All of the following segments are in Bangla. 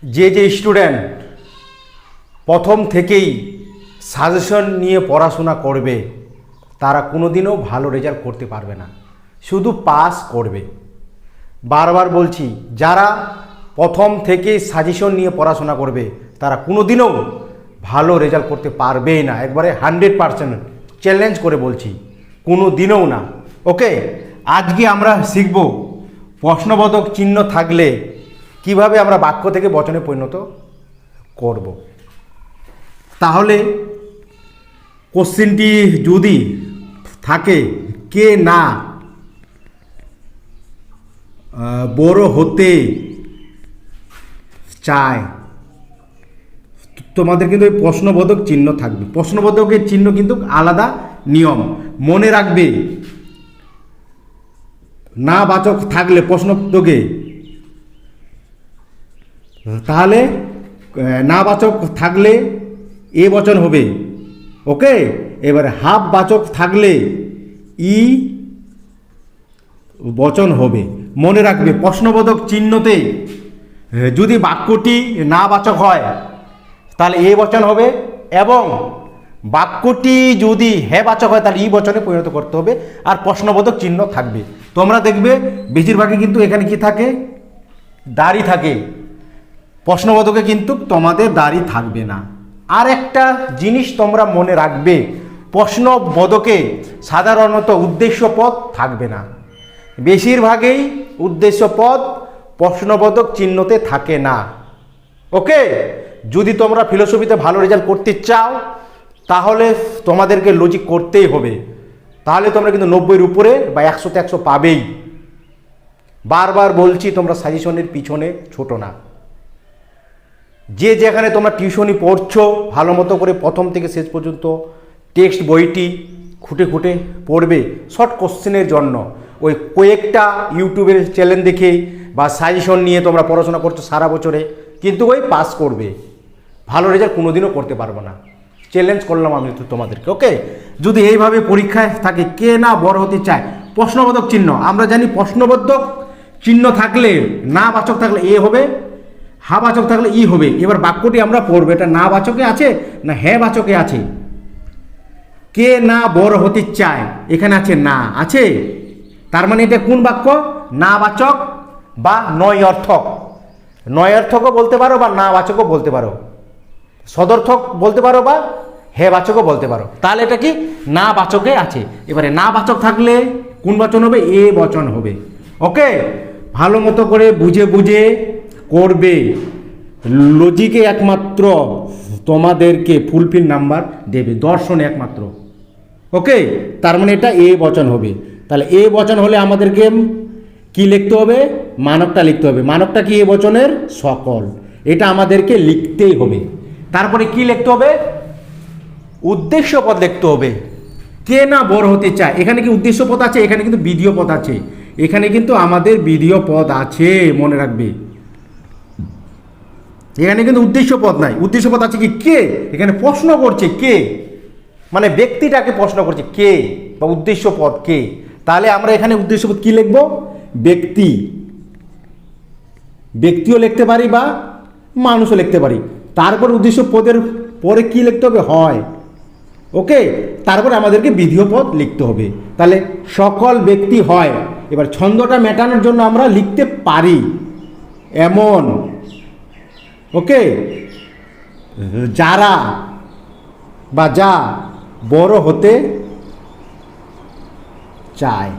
যে স্টুডেন্ট প্রথম থেকেই সাজেশন নিয়ে পড়াশোনা করবে তারা কোনোদিনও ভালো রেজাল্ট করতে পারবে না, শুধু পাস করবে। বারবার বলছি, যারা প্রথম থেকেই সাজেশন নিয়ে পড়াশোনা করবে তারা কোনোদিনও ভালো রেজাল্ট করতে পারবেই না। একবারে 100% চ্যালেঞ্জ করে বলছি, কোনো দিনও না। ওকে, আজকে আমরা শিখব প্রশ্নবোধক চিহ্ন থাকলে কিভাবে আমরা বাক্য থেকে বচনে পরিণত করব। তাহলে কোশ্চেনটি যদি থাকে কে না বড় হতে চায়, তোমাদের কিন্তু ওই প্রশ্নবোধক চিহ্ন থাকবে। প্রশ্নবোধকের চিহ্ন কিন্তু আলাদা নিয়ম, মনে রাখবে। না বাচক থাকলে প্রশ্নবোধকে, তাহলে না বাচক থাকলে এ বচন হবে। ওকে, এবারে হাফ বাচক থাকলে ই বচন হবে। মনে রাখবে, প্রশ্নবোধক চিহ্নতে যদি বাক্যটি না বাচক হয় তাহলে এ বচন হবে, এবং বাক্যটি যদি হ্যাঁ বাচক হয় তাহলে ই বচনে পরিণত করতে হবে, আর প্রশ্নবোধক চিহ্ন থাকবে। তোমরা দেখবে বেশিরভাগই কিন্তু এখানে কি থাকে, দাড়ি থাকে। প্রশ্নবোধকে কিন্তু তোমাদের দাড়ি থাকবে না। আর একটা জিনিস তোমরা মনে রাখবে, প্রশ্নবোধকে সাধারণত উদ্দেশ্য পদ থাকবে না। বেশিরভাগই উদ্দেশ্য পদ প্রশ্নবোধক চিহ্নতে থাকে না। ওকে, যদি তোমরা ফিলোসফিতে ভালো রেজাল্ট করতে চাও তাহলে তোমাদেরকে লজিক করতেই হবে, তাহলে তোমরা কিন্তু 90-এর উপরে বা 100-তে 100 পাবেই। বারবার বলছি, তোমরা সাজেশনের পিছনে ছোটো না। যে যেখানে তোমরা টিউশনি পড়ছো ভালো মতো করে প্রথম থেকে শেষ পর্যন্ত টেক্সট বইটি খুঁটে খুঁটে পড়বে। শর্ট কোশ্চেনের জন্য ওই কয়েকটা ইউটিউবের চ্যানেল দেখে বা সাজেশন নিয়ে তোমরা পড়াশোনা করছো সারা বছরে, কিন্তু ওই পাস করবে, ভালো রেজাল্ট কোনোদিনও করতে পারবো না। চ্যালেঞ্জ করলাম আমি তো তোমাদেরকে। ওকে, যদি এইভাবে পরীক্ষায় থাকে কে না বড় হতে চায়, প্রশ্নবোধক চিহ্ন আমরা জানি, প্রশ্নবোধক চিহ্ন থাকলে না বাচক থাকলে এ হবে, হা বাচক থাকলে ই হবে। এবার বাক্যটি আমরা পড়বো, এটা না বাচকে আছে না হ্যাঁ বাচকে আছে। কে না বড় হতে চায়, এখানে আছে না আছে, তার মানে এটা কোন বাক্য, না বাচক বা নয় অর্থক। নয় অর্থকও বলতে পারো বা না বাচকও বলতে পারো, সদর্থক বলতে পারো বা হে বাচকও বলতে পারো। তাহলে এটা কি না বাচকে আছে। এবারে না বাচক থাকলে কোন বচন হবে, এ বচন হবে। ওকে, ভালো মতো করে বুঝে বুঝে করবে। লজিকে একমাত্র তোমাদেরকে ফুলফিল নাম্বার দেবে, দর্শনে একমাত্র। ওকে, তার মানে এটা এ বচন হবে। তাহলে এ বচন হলে আমাদেরকে কি লিখতে হবে, মানকটা লিখতে হবে। মানকটা কি এ বচনের সকল, এটা আমাদেরকে লিখতেই হবে। তারপরে কি লিখতে হবে, উদ্দেশ্য পদ লিখতে হবে। কে না বড় হতে চায়, এখানে কি উদ্দেশ্য পদ আছে, এখানে কিন্তু বিধেয় পদ আছে। এখানে কিন্তু আমাদের বিধেয় পদ আছে, মনে রাখবে। এখানে কিন্তু উদ্দেশ্য পদ নাই, উদ্দেশ্য পদ আছে কি কে, এখানে প্রশ্ন করছে কে, মানে ব্যক্তিটাকে প্রশ্ন করছে কে, বা উদ্দেশ্য পদ কে। তাহলে আমরা এখানে উদ্দেশ্য পদ কি লিখব, ব্যক্তি। ব্যক্তিও লিখতে পারি বা মানুষও লিখতে পারি। তারপর উদ্দেশ্য পদের পরে কি লিখতে হবে, হয়। ওকে, তারপরে আমাদেরকে বিধেয় পদ লিখতে হবে। তাহলে সকল ব্যক্তি হয়। এবার ছন্দটা মেটানোর জন্য আমরা লিখতে পারি এমন, ওকে, যারা বা যা বড় হতে চায়,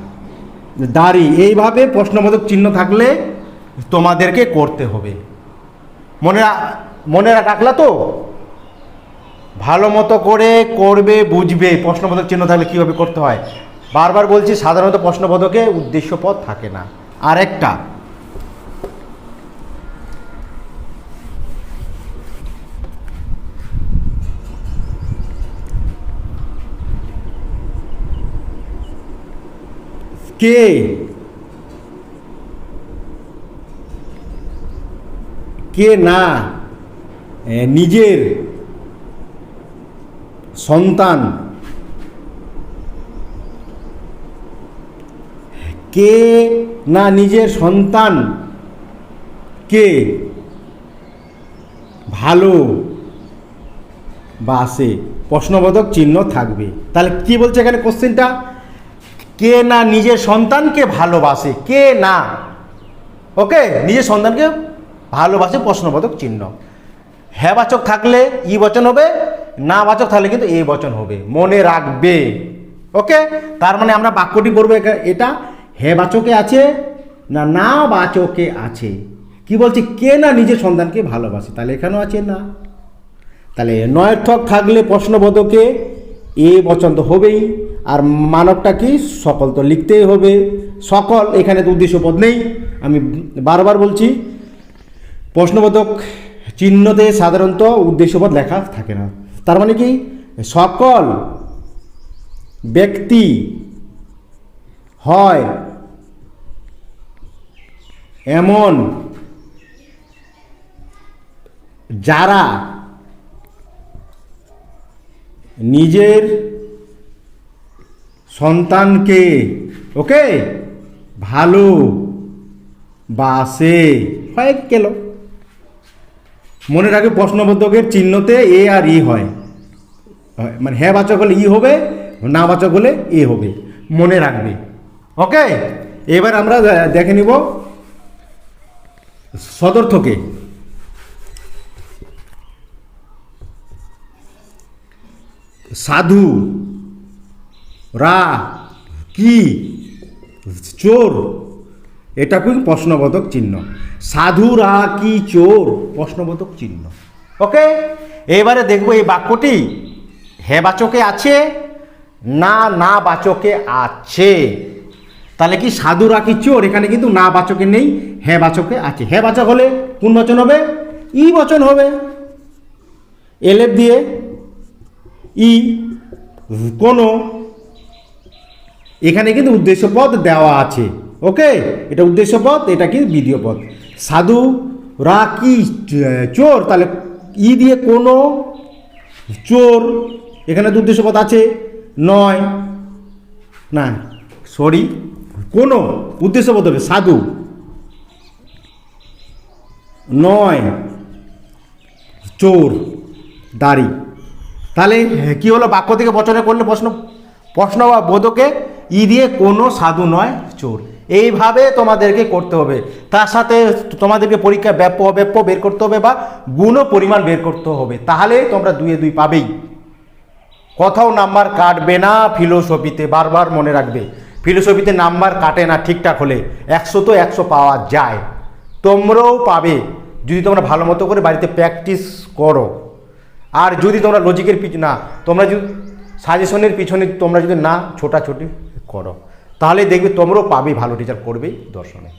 দাড়ি। এইভাবে প্রশ্নবোধক চিহ্ন থাকলে তোমাদেরকে করতে হবে। মনে রাখলা তো, ভালো মতো করে করবে, বুঝবে প্রশ্নবোধক চিহ্ন থাকলে কীভাবে করতে হয়। বারবার বলছি, সাধারণত প্রশ্নবোধকে উদ্দেশ্য পদ থাকে না। আর একটা, কে কে না নিজের সন্তান, কে না নিজের সন্তান কে ভালো বাসে, প্রশ্নবোধক চিহ্ন থাকবে। তাহলে কি বলছে এখানে কোশ্চেনটা, কে না নিজের সন্তানকে ভালোবাসে, কে না, ওকে, নিজের সন্তানকে ভালোবাসে, প্রশ্নবোধক চিহ্ন। হ্যাঁ বাচক থাকলে ই বচন হবে, না বাচক থাকলে কিন্তু এ বচন হবে, মনে রাখবে। ওকে, তার মানে আমরা বাক্যটি করবো এটা হ্যাঁ বাচকে আছে না না বাচকে আছে। কি বলছে, কে না নিজের সন্তানকে ভালোবাসে, তাহলে এখানেও আছে না। তাহলে নয়ার্থক থাকলে প্রশ্নবোধকে এ বচন তো হবেই, আর মানবটা কি, সকল তো লিখতেই হবে। সকল এখানে তো উদ্দেশ্য পদ নেই, আমি বারবার বলছি প্রশ্নবোধক চিহ্নতে সাধারণত উদ্দেশ্যপদ লেখা থাকে না। তার মানে কি, সকল ব্যক্তি হয় এমন যারা নিজের সন্তানকে, ওকে, ভালোবাসে, হয়ে গেল। মনে রাখবে প্রশ্নবোধকের চিহ্নতে এ আর ই হয়, মানে হ্যাঁ বাচক হলে ই হবে, না বাচক হলে এ হবে, মনে রাখবে। ওকে, এবার আমরা দেখে নিব সদর্থকে। সাধু, রা, কি, চোর, এটা কি প্রশ্নবোধক চিহ্ন। সাধু, রা, কি, চোর, প্রশ্নবোধক চিহ্ন। ওকে, এবারে দেখবো এই বাক্যটি হ্যাঁ বাচকে আছে না না বাচকে আছে। তাহলে কি সাধু, রা, কি, চোর, এখানে কিন্তু না বাচকে নেই, হ্যাঁ বাচকে আছে। হ্যাঁ বাচক হলে কোন বচন হবে, ই বচন হবে, এলেফ দিয়ে ই, কোনো, এখানে কিন্তু উদ্দেশ্য পদ দেওয়া আছে। ওকে, এটা উদ্দেশ্য পদ, এটা কি বিধেয় পদ। সাধু, রা, কি, চোর, তাহলে ই দিয়ে কোনো, চোর, এখানে তো উদ্দেশ্য পদ আছে, নয় না সরি, কোনো উদ্দেশ্য পদ হবে, সাধু, নয় চোর, দাড়ি। তাহলে কি হলো, বাক্য থেকে বচনে করলে প্রশ্ন বা বোধকে ই দিয়ে কোনো, সাধু নয় চোর, এইভাবে তোমাদেরকে করতে হবে। তার সাথে তোমাদেরকে পরীক্ষা ব্যাপ্য অব্যাপ্য বের করতে হবে বা গুণ ও পরিমাণ বের করতে হবে, তাহলে তোমরা 2-এ 2 পাবেই। কোথাও নাম্বার কাটবে না ফিলোসফিতে, বারবার মনে রাখবে, ফিলোসফিতে নাম্বার কাটে না ঠিকঠাক হলে, 100 তো 100 পাওয়া যায়, তোমরাও পাবে যদি তোমরা ভালো মতো করে বাড়িতে প্র্যাকটিস করো। আর যদি তোমরা লজিকের না, তোমরা যদি সাজেশনের পিছনে তোমরা যদি না ছোটাছুটি করো, তাহলে দেখবে তোমরাও পাবে, ভালো রেজাল্ট করবেই দর্শনে।